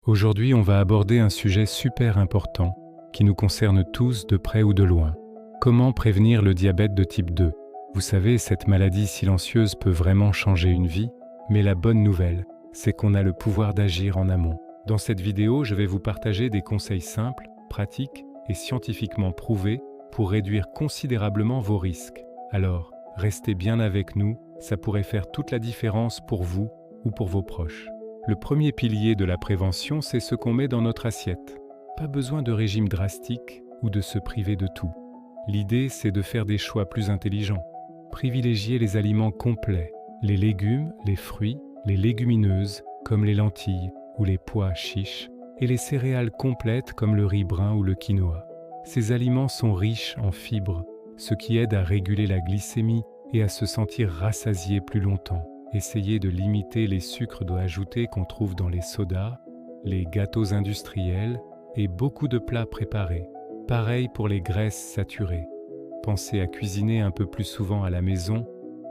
Aujourd'hui, on va aborder un sujet super important qui nous concerne tous de près ou de loin. Comment prévenir le diabète de type 2? Vous savez, cette maladie silencieuse peut vraiment changer une vie, mais la bonne nouvelle, c'est qu'on a le pouvoir d'agir en amont. Dans cette vidéo, je vais vous partager des conseils simples, pratiques et scientifiquement prouvés pour réduire considérablement vos risques. Alors, restez bien avec nous, ça pourrait faire toute la différence pour vous ou pour vos proches. Le premier pilier de la prévention, c'est ce qu'on met dans notre assiette. Pas besoin de régime drastique ou de se priver de tout. L'idée, c'est de faire des choix plus intelligents. Privilégier les aliments complets, les légumes, les fruits, les légumineuses, comme les lentilles ou les pois chiches, et les céréales complètes comme le riz brun ou le quinoa. Ces aliments sont riches en fibres, ce qui aide à réguler la glycémie et à se sentir rassasié plus longtemps. Essayez de limiter les sucres ajoutés qu'on trouve dans les sodas, les gâteaux industriels et beaucoup de plats préparés. Pareil pour les graisses saturées. Pensez à cuisiner un peu plus souvent à la maison,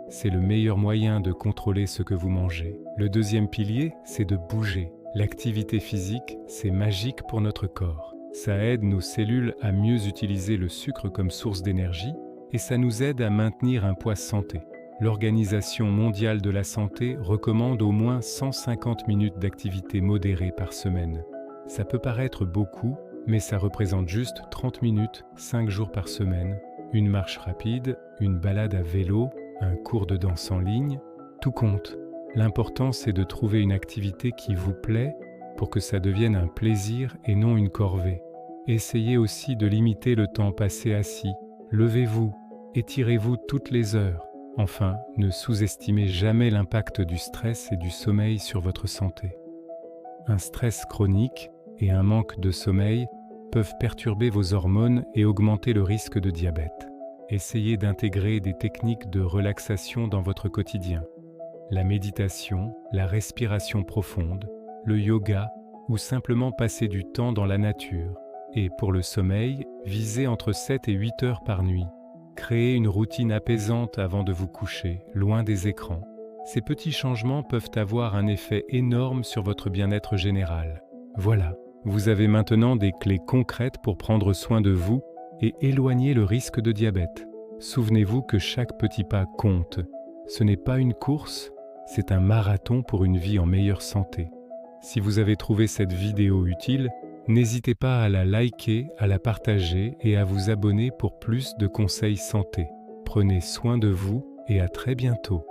c'est le meilleur moyen de contrôler ce que vous mangez. Le deuxième pilier, c'est de bouger. L'activité physique, c'est magique pour notre corps. Ça aide nos cellules à mieux utiliser le sucre comme source d'énergie et ça nous aide à maintenir un poids santé. L'Organisation mondiale de la santé recommande au moins 150 minutes d'activité modérée par semaine. Ça peut paraître beaucoup, mais ça représente juste 30 minutes, 5 jours par semaine. Une marche rapide, une balade à vélo, un cours de danse en ligne, tout compte. L'important, c'est de trouver une activité qui vous plaît pour que ça devienne un plaisir et non une corvée. Essayez aussi de limiter le temps passé assis. Levez-vous, étirez-vous toutes les heures. Enfin, ne sous-estimez jamais l'impact du stress et du sommeil sur votre santé. Un stress chronique et un manque de sommeil peuvent perturber vos hormones et augmenter le risque de diabète. Essayez d'intégrer des techniques de relaxation dans votre quotidien. La méditation, la respiration profonde, le yoga ou simplement passer du temps dans la nature. Et pour le sommeil, visez entre 7 et 8 heures par nuit. Créez une routine apaisante avant de vous coucher, loin des écrans. Ces petits changements peuvent avoir un effet énorme sur votre bien-être général. Voilà, vous avez maintenant des clés concrètes pour prendre soin de vous et éloigner le risque de diabète. Souvenez-vous que chaque petit pas compte. Ce n'est pas une course, c'est un marathon pour une vie en meilleure santé. Si vous avez trouvé cette vidéo utile, n'hésitez pas à la liker, à la partager et à vous abonner pour plus de conseils santé. Prenez soin de vous et à très bientôt.